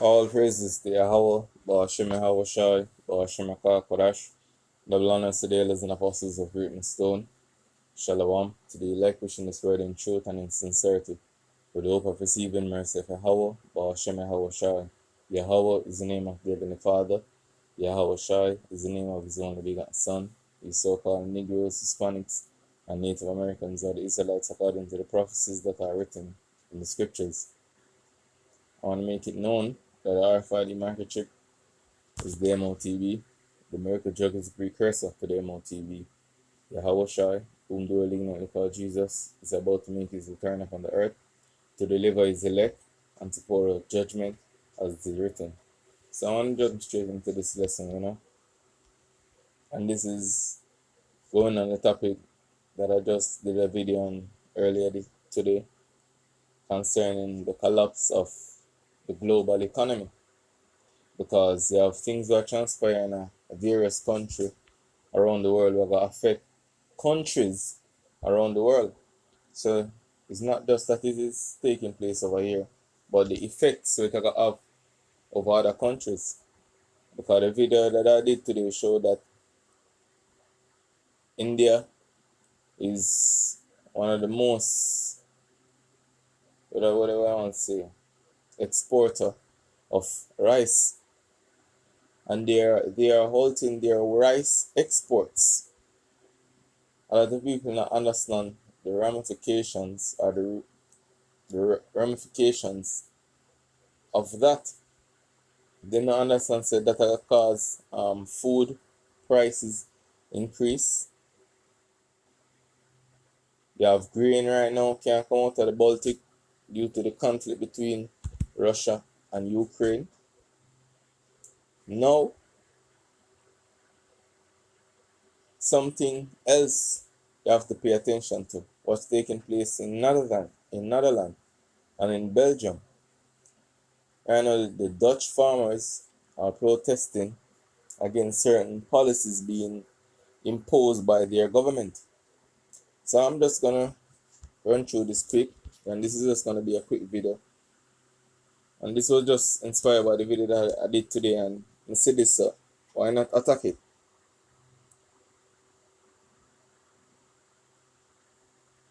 All praises to Yahweh, Ba'ashem Yahweh Shai, Ba'ashem Akar Kodash, double honors to the elders and apostles of written stone. Shalom to the elect wishing this word in truth and in sincerity, with the hope of receiving mercy of Yahweh, Ba'ashem Yahweh Shai. Yahweh is the name of the Heavenly Father. Yahweh Shai is the name of his only begotten Son. These so-called Negroes, Hispanics, and Native Americans are the Israelites according to the prophecies that are written in the scriptures. I want to make it known that the RFID microchip is the MOTB. The miracle drug is a precursor to the MOTB. Yahweh Shai, whom the world ignorantly called Jesus, is about to make his return upon the earth to deliver his elect and to pour out judgment as it is written. So I want to jump straight into this lesson, and this is going on the topic that I just did a video on earlier today concerning the collapse of the global economy, because you have things that transpire in a various country around the world that affect countries around the world. So it's not just that it is taking place over here, but the effects it can have over other countries. Because the video that I did today showed that India is one of the most, what do I want to say, exporter of rice, and they are halting their rice exports. A lot of people not understand the ramifications or the ramifications of that. They don't understand that will cause food prices increase. You have grain right now can't come out of the Baltic due to the conflict between Russia and Ukraine. Now, something else you have to pay attention to, what's taking place in Netherlands and in Belgium. Right now, the Dutch farmers are protesting against certain policies being imposed by their government. So I'm just gonna run through this quick, and this is just gonna be a quick video. And this was just inspired by the video that I did today, and instead this, so why not attack it?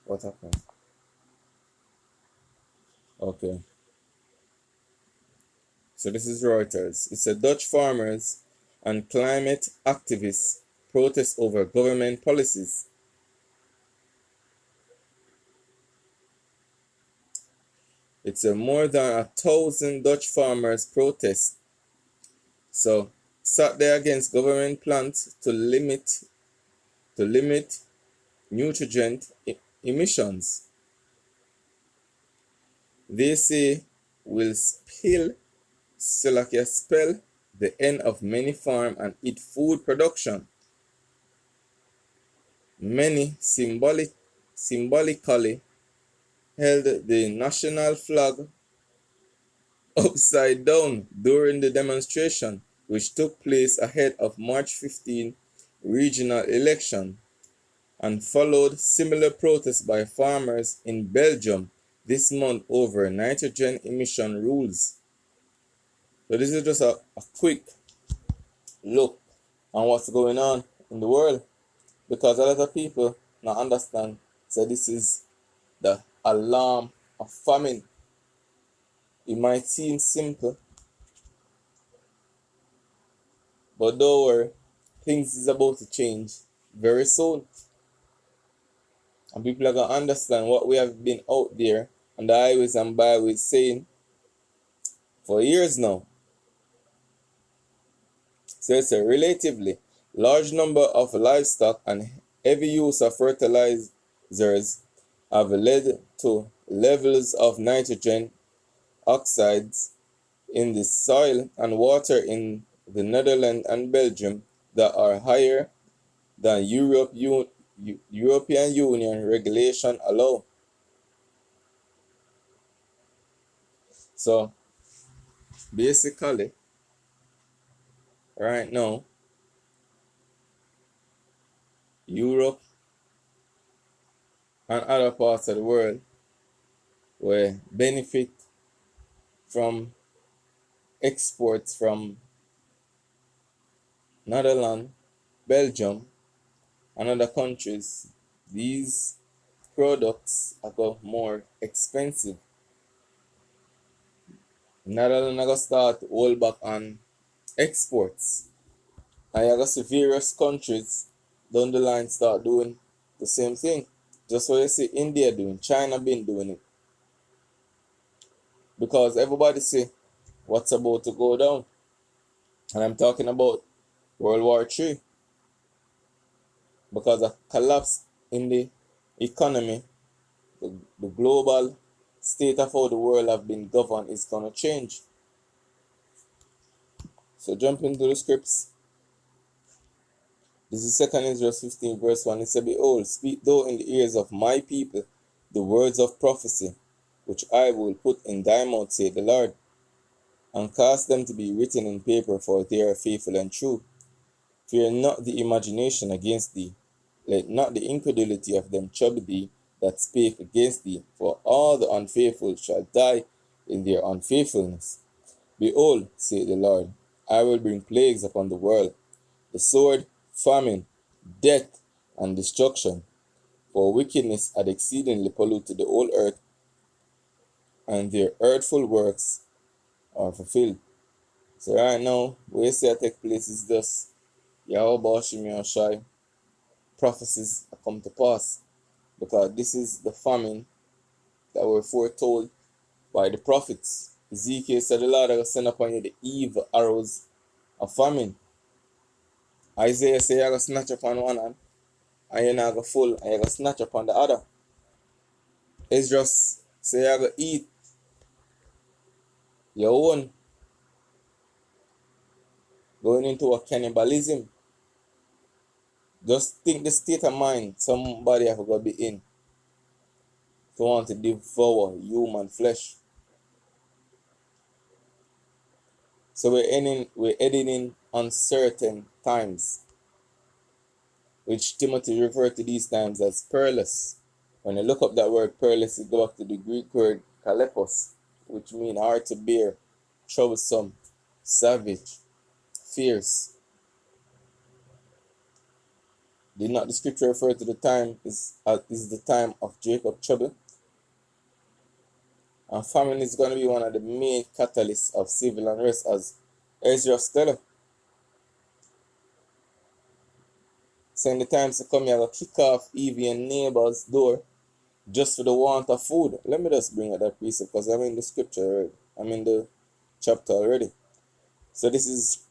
What happened? Okay. So this is Reuters. It said Dutch farmers and climate activists protest over government policies. It's a more than 1,000 Dutch farmers protest. So sat there against government plans to limit nutrient emissions. They say will spell the end of many farm and eat food production. Many symbolically held the national flag upside down during the demonstration, which took place ahead of March 15 regional election, and followed similar protests by farmers in Belgium this month over nitrogen emission rules. So this is just a quick look on what's going on in the world, because a lot of people not understand. So this is the alarm of famine. It might seem simple, but don't worry, things is about to change very soon. And people are going to understand what we have been out there on the highways and byways saying for years now. So it's a relatively large number of livestock and heavy use of fertilizers have led to levels of nitrogen oxides in the soil and water in the Netherlands and Belgium that are higher than European Union regulation allow. So basically, right now, Europe and other parts of the world will benefit from exports from Netherlands, Belgium, and other countries, these products are got more expensive. Netherlands are going to start to hold back on exports. And you're going to see various countries down the line start doing the same thing. Just what you see India doing, China been doing it. Because everybody see what's about to go down. And I'm talking about World War III. Because a collapse in the economy, the global state of how the world have been governed is going to change. So jump into the scripts. This is 2 Ezra 15 verse 1. It said, Behold, speak thou in the ears of my people the words of prophecy, which I will put in thy mouth, saith the Lord, and cause them to be written in paper, for they are faithful and true. Fear not the imagination against thee, let not the incredulity of them trouble thee that spake against thee, for all the unfaithful shall die in their unfaithfulness. Behold, saith the Lord, I will bring plagues upon the world, the sword, famine, death, and destruction, for wickedness had exceedingly polluted the whole earth, and their earthful works are fulfilled. So right now, what you see take place is this. Yahweh Shai prophecies are come to pass, because this is the famine that were foretold by the prophets. Ezekiel said, the Lord will send upon you the evil arrows of famine. Isaiah said, you're going to snatch upon one hand, and you're not going to full, and you're going to snatch upon the other. Esdras said, you're going to eat your own, going into a cannibalism. Just think the state of mind somebody have got to be in to want to devour human flesh. So we're heading in uncertain times, which Timothy referred to these times as perilous. When you look up that word perilous, you go back to the Greek word kalepos, which means hard to bear, troublesome, savage, fierce. Did not the scripture refer to the time is the time of Jacob's trouble? And famine is going to be one of the main catalysts of civil unrest, as Ezra Stella. So in the times to come, you're going to kick off even your neighbor's door just for the want of food. Let me just bring up that precept, because I'm in the scripture already. I'm in the chapter already. So this is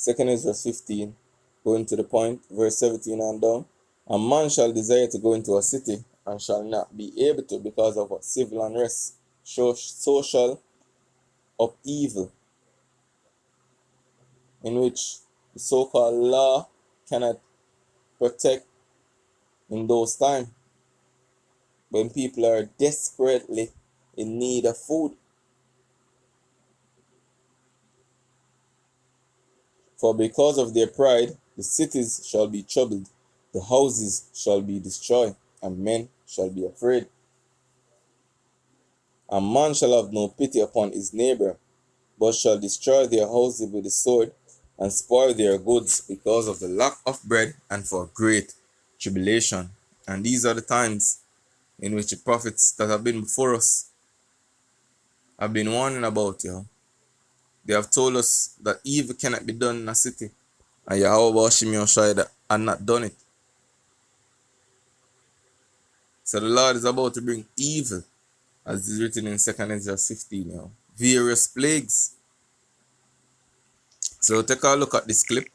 2 Ezra 15, going to the point, verse 17 and down. A man shall desire to go into a city, and shall not be able to, because of what? Civil unrest, social upheaval, in which the so-called law cannot protect in those times, when people are desperately in need of food. For because of their pride, the cities shall be troubled, the houses shall be destroyed, and men shall be afraid. A man shall have no pity upon his neighbor, but shall destroy their houses with the sword, and spoil their goods because of the lack of bread and for great tribulation. And these are the times in which the prophets that have been before us have been warning about. They have told us that evil cannot be done in a city, and Yahweh Shai had not done it. So the Lord is about to bring evil, as is written in 2 Ezra 15 various plagues. So take a look at this clip.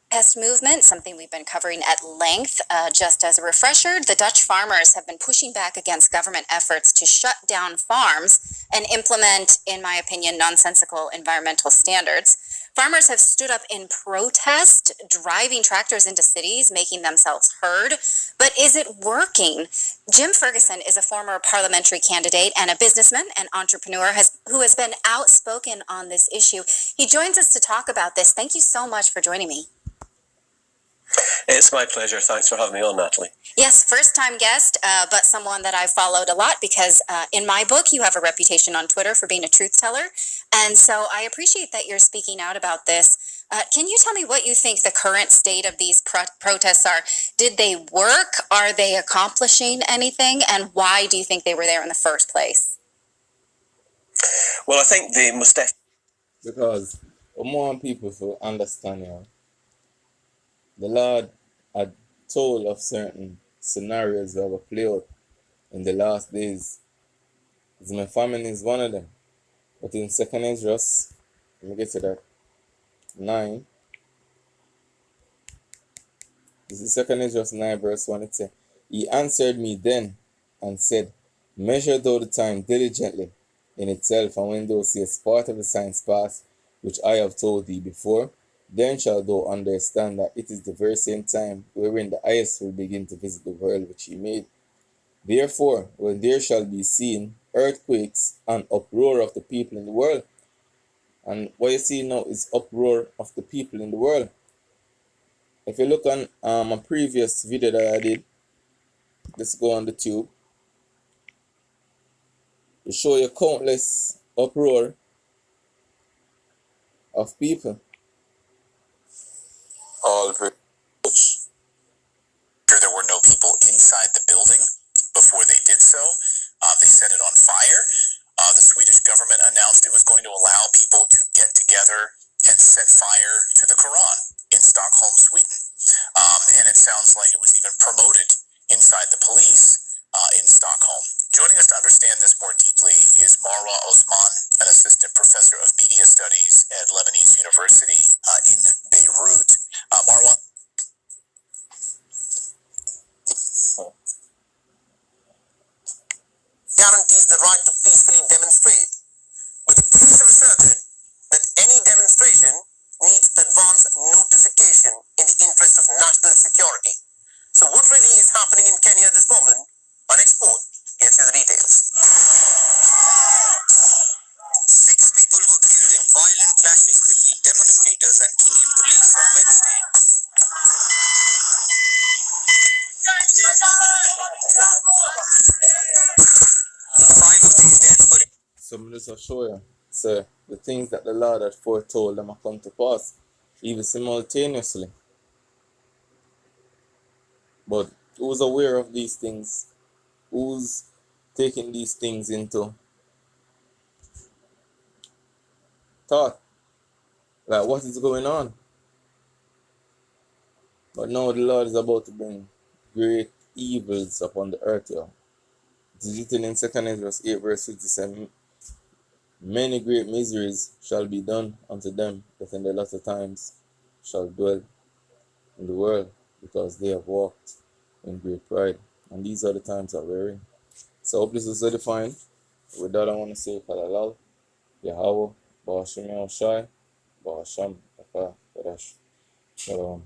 Pest movement, something we've been covering at length. Just as a refresher, the Dutch farmers have been pushing back against government efforts to shut down farms and implement, in my opinion, nonsensical environmental standards. Farmers have stood up in protest, driving tractors into cities, making themselves heard. But is it working? Jim Ferguson is a former parliamentary candidate and a businessman and entrepreneur who has been outspoken on this issue. He joins us to talk about this. Thank you so much for joining me. It's my pleasure. Thanks for having me on, Natalie. Yes, first-time guest, but someone that I've followed a lot because in my book, you have a reputation on Twitter for being a truth teller. And so I appreciate that you're speaking out about this. Can you tell me what you think the current state of these protests are? Did they work? Are they accomplishing anything? And why do you think they were there in the first place? Well, I think they must definitely... Because I want people to understand, the Lord had told of certain scenarios that will play out in the last days. My famine is one of them. But in 2nd Esdras, let me get to that, 9. This is 2nd Esdras 9 verse 1. It says, He answered me then and said, Measure thou the time diligently in itself, and when thou seest part of the signs pass, which I have told thee before, then shalt thou understand that it is the very same time wherein the highest will begin to visit the world which he made. Therefore, when there shall be seen earthquakes and uproar of the people in the world, and what you see now is uproar of the people in the world. If you look on a previous video that I did, let's go on the tube, to show you countless uproar of people. All there were no people inside the building before they did so. They set it on fire. The Swedish government announced it was going to allow people to get together and set fire to the Quran in Stockholm, Sweden. And it sounds like it was even promoted inside the police in Stockholm. Joining us to understand this more deeply is Marwa Osman, an assistant professor of media studies at Lebanese University in Beirut. Marwa. Guarantees the right to peacefully demonstrate, with the police have asserted that any demonstration needs advance notification in the interest of national security. So what really is happening in Kenya at this moment? On export, here's the details. 6 people were killed in violent clashes between demonstrators and Kenyan police on Wednesday. 5 of these deaths were... Some of this will show you. So the things that the Lord had foretold them are come to pass, even simultaneously. But who's aware of these things? Who's taking these things into thought? Like, what is going on? But now the Lord is about to bring great evils upon the earth, It is written in 2nd Esdras 8 verse 57, Many great miseries shall be done unto them that in the latter times shall dwell in the world, because they have walked in great pride. And these are the times that we're in. So I hope this is edifying. With that, I want to say, Kalalal, Yahweh, Ba'ashim Yahushai, Ba'asham, Aka, Kadash. Shalom.